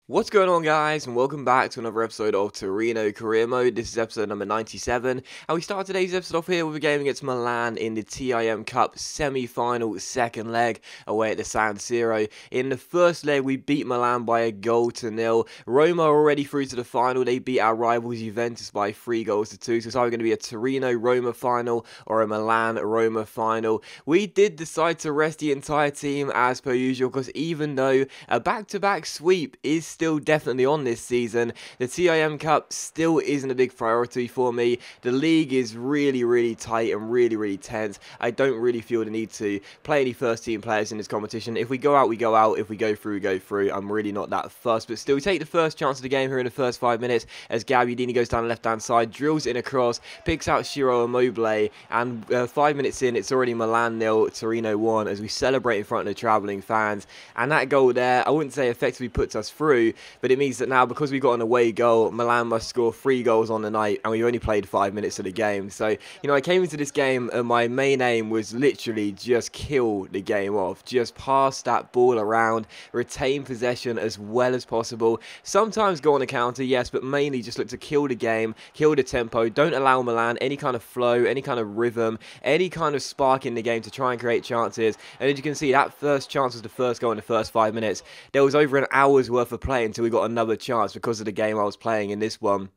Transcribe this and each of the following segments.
What's going on, guys, and welcome back to another episode of Torino Career Mode. This is episode number 97, and we start today's episode off here with a game against Milan in the TIM Cup semi-final second leg away at the San Siro. In the first leg, we beat Milan by 1-0. Roma are already through to the final. They beat our rivals Juventus by 3-2, so it's either going to be a Torino-Roma final or a Milan-Roma final. We did decide to rest the entire team as per usual, because even though a back-to-back sweep is still definitely on this season, the TIM Cup still isn't a big priority for me. The league is really tight and really tense. I don't really feel the need to play any first team players in this competition. If we go out, we go out. If we go through, we go through. I'm really not that fussed, but still, we take the first chance of the game here in the first 5 minutes as Gabbiadini goes down the left hand side, drills in a cross, picks out Ciro Immobile, and 5 minutes in, it's already Milan 0, Torino 1 as we celebrate in front of the travelling fans. And that goal there, I wouldn't say effectively puts us through, but it means that now, because we've got an away goal, Milan must score 3 goals on the night, and we've only played 5 minutes of the game. So, I came into this game and my main aim was literally just kill the game off, just pass that ball around, retain possession as well as possible, sometimes go on a counter, yes, but mainly just look to kill the game, kill the tempo, don't allow Milan any kind of flow, any kind of rhythm, any kind of spark in the game to try and create chances. And as you can see, that first chance was the first goal in the first 5 minutes. There was over an hour's worth of play until we got another chance because of the game I was playing in this one.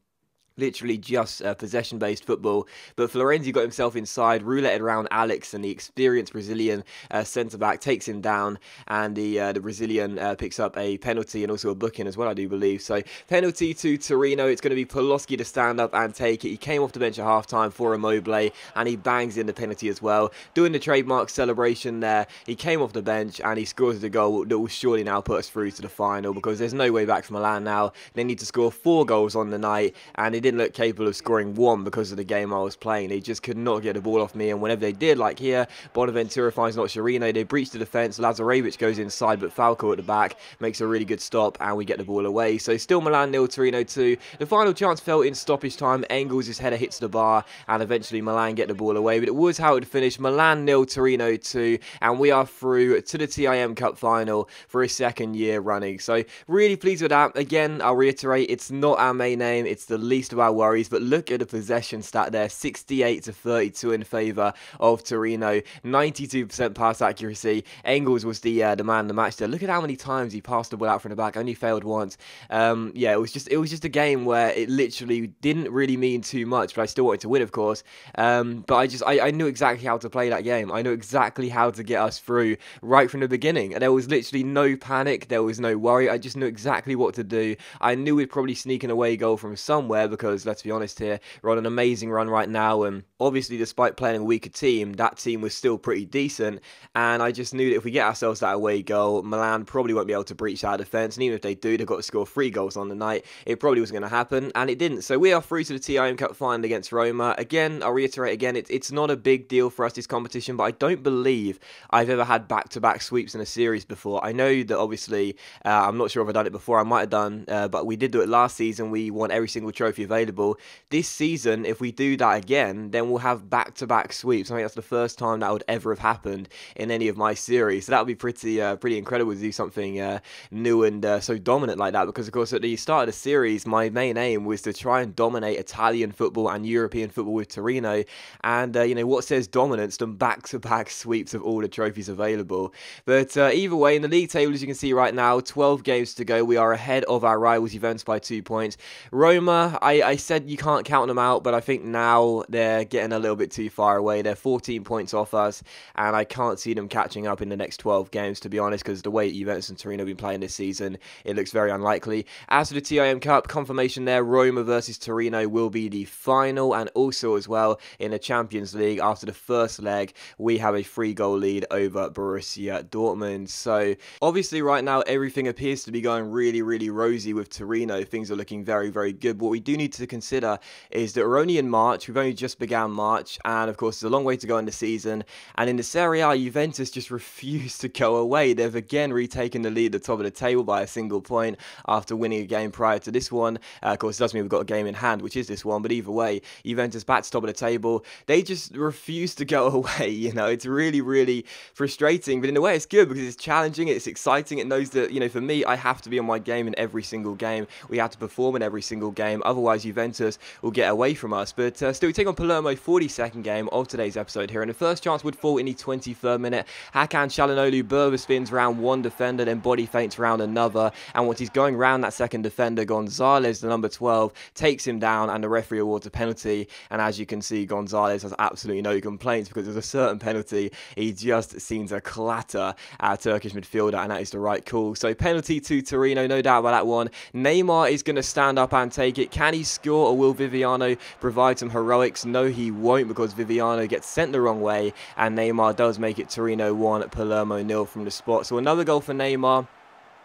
Literally just possession-based football, but Florenzi got himself inside, rouletted around Alex, and the experienced Brazilian centre-back takes him down, and the Brazilian picks up a penalty and also a booking as well, I do believe. So penalty to Torino. It's going to be Poloski to stand up and take it. He came off the bench at half-time for Immobile, and he bangs in the penalty as well, doing the trademark celebration there. He came off the bench and he scores the goal that will surely now put us through to the final, because there's no way back for Milan now. They need to score 4 goals on the night, and it didn't look capable of scoring 1 because of the game I was playing. They just could not get the ball off me, and whenever they did, like here, Bonaventura finds Nocerino, they breach the defence, Lazarevic goes inside, but Falco at the back makes a really good stop, and we get the ball away. So still Milan 0, Torino 2. The final chance fell in stoppage time. Engels' header hits the bar, and eventually Milan get the ball away, but it was how it finished. Milan 0, Torino 2, and we are through to the TIM Cup final for a second year running. So really pleased with that. Again, I'll reiterate, it's not our main aim, it's the least of our worries, but look at the possession stat there, 68-32 in favour of Torino, 92% pass accuracy. Engels was the man of the match there. Look at how many times he passed the ball out from the back, only failed once. Yeah, it was just a game where it literally didn't really mean too much, but I still wanted to win, of course. But I knew exactly how to play that game. I knew exactly how to get us through right from the beginning, and there was literally no panic, there was no worry. I just knew exactly what to do. I knew we'd probably sneak an away goal from somewhere, because let's be honest here, we're on an amazing run right now, and obviously despite playing a weaker team, that team was still pretty decent, and I just knew that if we get ourselves that away goal, Milan probably won't be able to breach our defence, and even if they do, they've got to score 3 goals on the night. It probably was going to happen, and it didn't. So we are through to the TIM Cup final against Roma. Again, I'll reiterate again, it's not a big deal for us, this competition, but I don't believe I've ever had back-to-back sweeps in a series before. I know that obviously, I'm not sure if I've done it before, I might have done, but we did do it last season. We won every single trophy available. This season, if we do that again, then we'll have back-to-back sweeps. I think that's the first time that would ever have happened in any of my series. So that would be pretty incredible to do something new and so dominant like that. Because of course, at the start of the series, my main aim was to try and dominate Italian football and European football with Torino. And what says dominance than back-to-back sweeps of all the trophies available? But either way, in the league table, as you can see right now, 12 games to go. We are ahead of our rivals Juventus by 2 points. Roma, I said you can't count them out, but I think now they're getting a little bit too far away. They're 14 points off us, and I can't see them catching up in the next 12 games, to be honest, because the way Juventus and Torino have been playing this season, it looks very unlikely. As for the TIM Cup, confirmation there, Roma versus Torino will be the final, and also as well in the Champions League, after the first leg, we have a 3-goal lead over Borussia Dortmund. So obviously right now, everything appears to be going really rosy with Torino. Things are looking very good, but what we do need need to consider is that we're only in March. We've only just began March, and of course, there's a long way to go in the season. And in the Serie A, Juventus just refuse to go away. They've again retaken the lead at the top of the table by a single point after winning a game prior to this one. Of course, it does mean we've got a game in hand, which is this one. But either way, Juventus back to top of the table. They just refuse to go away. You know, it's really, really frustrating. But in a way, it's good because it's challenging. It's exciting. It knows that, you know, for me, I have to be on my game in every single game. We have to perform in every single game. Otherwise, Juventus will get away from us. But still, we take on Palermo, 42nd game of today's episode here. And the first chance would fall in the 23rd minute. Hakan Çalhanoğlu Berber spins round one defender, then body feints round another. And once he's going round that second defender, Gonzalez, the number 12, takes him down, and the referee awards a penalty. And as you can see, Gonzalez has absolutely no complaints because there's a certain penalty he just seems to clatter our Turkish midfielder, and that is the right call. So penalty to Torino, no doubt about that one. Neymar is going to stand up and take it. Can he score, or will Viviano provide some heroics? No, he won't, because Viviano gets sent the wrong way, and Neymar does make it Torino 1, Palermo 0 from the spot. So another goal for Neymar.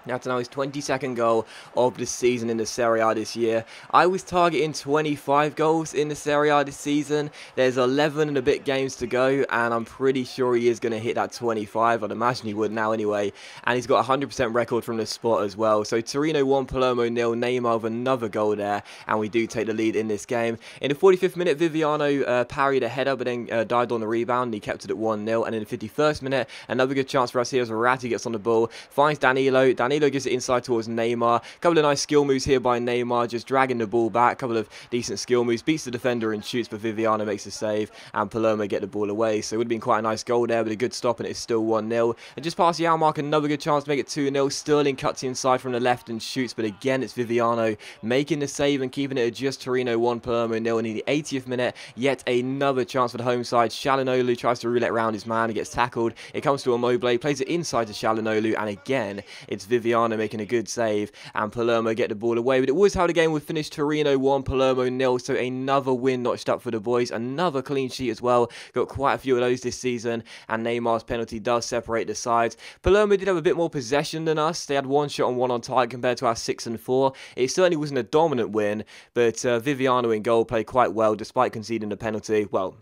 That's now his 22nd goal of the season in the Serie A this year. I was targeting 25 goals in the Serie A this season. There's 11 and a bit games to go, and I'm pretty sure he is going to hit that 25. I'd imagine he would now anyway. And he's got a 100% record from the spot as well. So Torino 1, Palermo 0. Neymar with another goal there, and we do take the lead in this game. In the 45th minute, Viviano parried a header, but then dived on the rebound, and he kept it at 1-0. And in the 51st minute, another good chance for us here as Verratti gets on the ball, finds Danilo. Danilo gives it inside towards Neymar. A couple of nice skill moves here by Neymar, just dragging the ball back. A couple of decent skill moves. Beats the defender and shoots, but Viviano makes a save, and Palermo get the ball away. So it would have been quite a nice goal there, but a good stop, and it's still 1-0. And just past the hour mark, another good chance to make it 2-0. Sterling cuts inside from the left and shoots, but again, it's Viviano making the save and keeping it at just Torino 1, Palermo 0. And in the 80th minute, yet another chance for the home side. Çalhanoğlu tries to roulette around his man. He gets tackled. It comes to Immobile, plays it inside to Çalhanoğlu, and again, it's Viviano making a good save, and Palermo get the ball away. But it was how the game would finish: Torino 1, Palermo 0. So another win notched up for the boys. Another clean sheet as well. Got quite a few of those this season, and Neymar's penalty does separate the sides. Palermo did have a bit more possession than us. They had one shot and one on target compared to our 6 and 4. It certainly wasn't a dominant win, but Viviano in goal played quite well despite conceding the penalty. Well,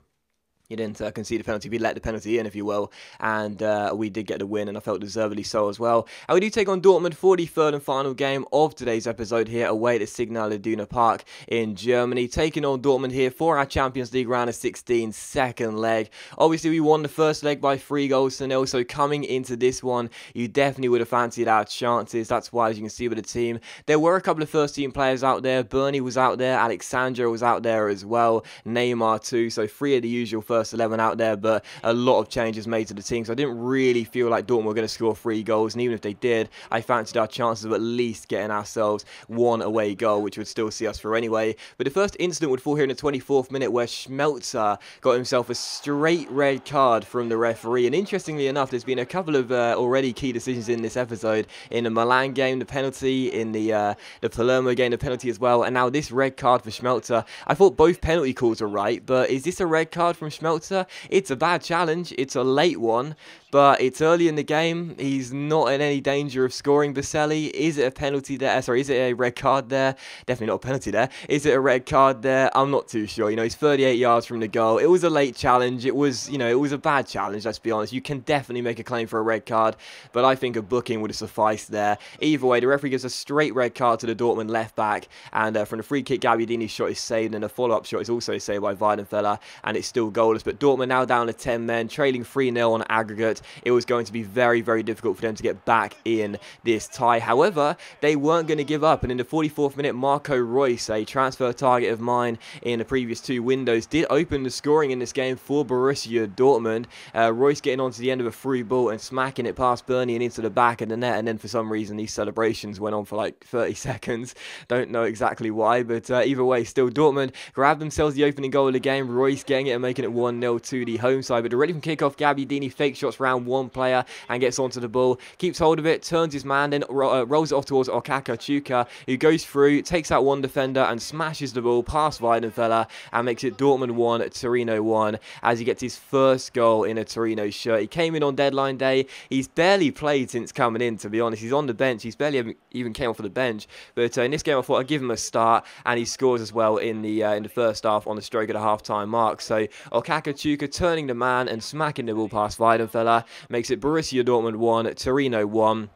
he didn't concede a penalty, we let the penalty in, if you will, and we did get the win, and I felt deservedly so as well. And we do take on Dortmund, 43rd and final game of today's episode here, away at Signal Iduna Park in Germany. Taking on Dortmund here for our Champions League round of 16 second leg. Obviously, we won the first leg by 3-0, so coming into this one, you definitely would have fancied our chances. That's why, as you can see with the team, there were a couple of first-team players out there. Bernie was out there, Alexandra was out there as well, Neymar too, so 3 of the usual first 11 out there, but a lot of changes made to the team, so I didn't really feel like Dortmund were going to score 3 goals, and even if they did, I fancied our chances of at least getting ourselves 1 away goal, which would still see us through anyway. But the first incident would fall here in the 24th minute, where Schmelzer got himself a straight red card from the referee. And interestingly enough, there's been a couple of already key decisions in this episode. In the Milan game, the penalty; in the Palermo game, the penalty as well, and now this red card for Schmelzer. I thought both penalty calls were right, but is this a red card from Schmelzer? It's a bad challenge. It's a late one, but it's early in the game. He's not in any danger of scoring Baselli. Is it a penalty there? Sorry, is it a red card there? Definitely not a penalty there. Is it a red card there? I'm not too sure. You know, he's 38 yards from the goal. It was a late challenge. It was, you know, it was a bad challenge, let's be honest. You can definitely make a claim for a red card, but I think a booking would have sufficed there. Either way, the referee gives a straight red card to the Dortmund left back, and from the free kick, Gabbiadini's shot is saved, and a follow-up shot is also saved by Weidenfeller, and it's still goalless. But Dortmund now down to 10 men, trailing 3-0 on aggregate. It was going to be very, very difficult for them to get back in this tie. However, they weren't going to give up, and in the 44th minute, Marco Reus, a transfer target of mine in the previous 2 windows, did open the scoring in this game for Borussia Dortmund. Reus getting on to the end of a through ball and smacking it past Bernie and into the back of the net, and then for some reason these celebrations went on for like 30 seconds. Don't know exactly why, but either way, still Dortmund grabbed themselves the opening goal of the game. Reus getting it and making it 1-0 to the home side. But already from kickoff, Gabbiadini fake shots round around one player and gets onto the ball, keeps hold of it, turns his man, then rolls it off towards Chuka, who goes through, takes out one defender and smashes the ball past Weidenfeller and makes it Dortmund 1, Torino 1, as he gets his first goal in a Torino shirt. He came in on deadline day. He's barely played since coming in, to be honest. He's on the bench. He's barely even came off of the bench. But in this game, I thought I'd give him a start, and he scores as well in the first half on the stroke of the half-time mark. So Chuka turning the man and smacking the ball past Weidenfeller makes it Borussia Dortmund 1, Torino 1.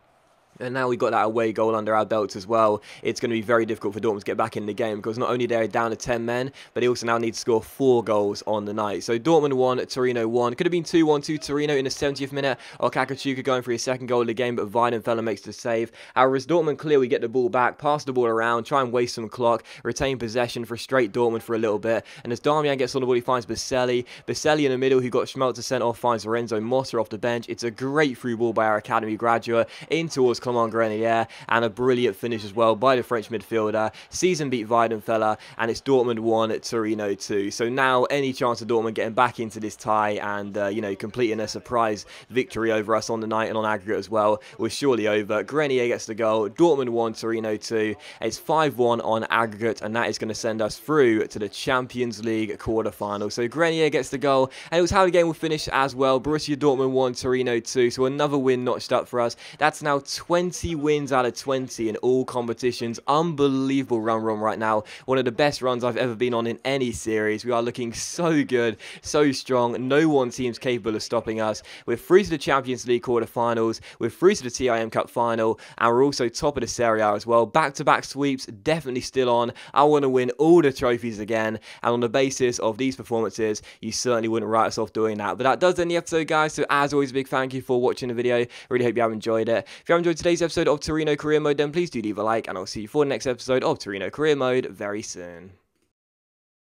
And now we've got that away goal under our belts as well. It's going to be very difficult for Dortmund to get back in the game, because not only they're down to 10 men, but they also now need to score 4 goals on the night. So Dortmund 1, Torino 1. Could have been 2-1 to Torino in the 70th minute. Chuka going for his second goal of the game, but Weidenfeller makes the save. However, as Dortmund clear, we get the ball back, pass the ball around, try and waste some clock, retain possession, frustrate Dortmund for a little bit. And as Darmian gets on the ball, he finds Baselli. Baselli in the middle, who got Schmelzer sent off, finds Lorenzo Motta off the bench. It's a great through ball by our academy graduate in towards Clement Grenier. And a brilliant finish as well by the French midfielder. Season beat Weidenfeller, and it's Dortmund 1, Torino 2. So now any chance of Dortmund getting back into this tie and, you know, completing a surprise victory over us on the night and on aggregate as well was surely over. Grenier gets the goal. Dortmund 1, Torino 2. It's 5-1 on aggregate, and that is going to send us through to the Champions League quarter-final. So Grenier gets the goal, and it was how the game will finish as well. Borussia Dortmund 1, Torino 2. So another win notched up for us. That's now 20 wins out of 20 in all competitions. Unbelievable run right now. One of the best runs I've ever been on in any series. We are looking so good, so strong. No one seems capable of stopping us. We're through to the Champions League quarterfinals. We're through to the TIM Cup final, and we're also top of the Serie A as well. Back-to-back sweeps, definitely still on. I want to win all the trophies again, and on the basis of these performances, you certainly wouldn't write us off doing that. But that does end the episode, guys. So as always, a big thank you for watching the video. Really hope you have enjoyed it. If you have enjoyed today's episode of Torino Career Mode, then please do leave a like, and I'll see you for the next episode of Torino Career Mode very soon.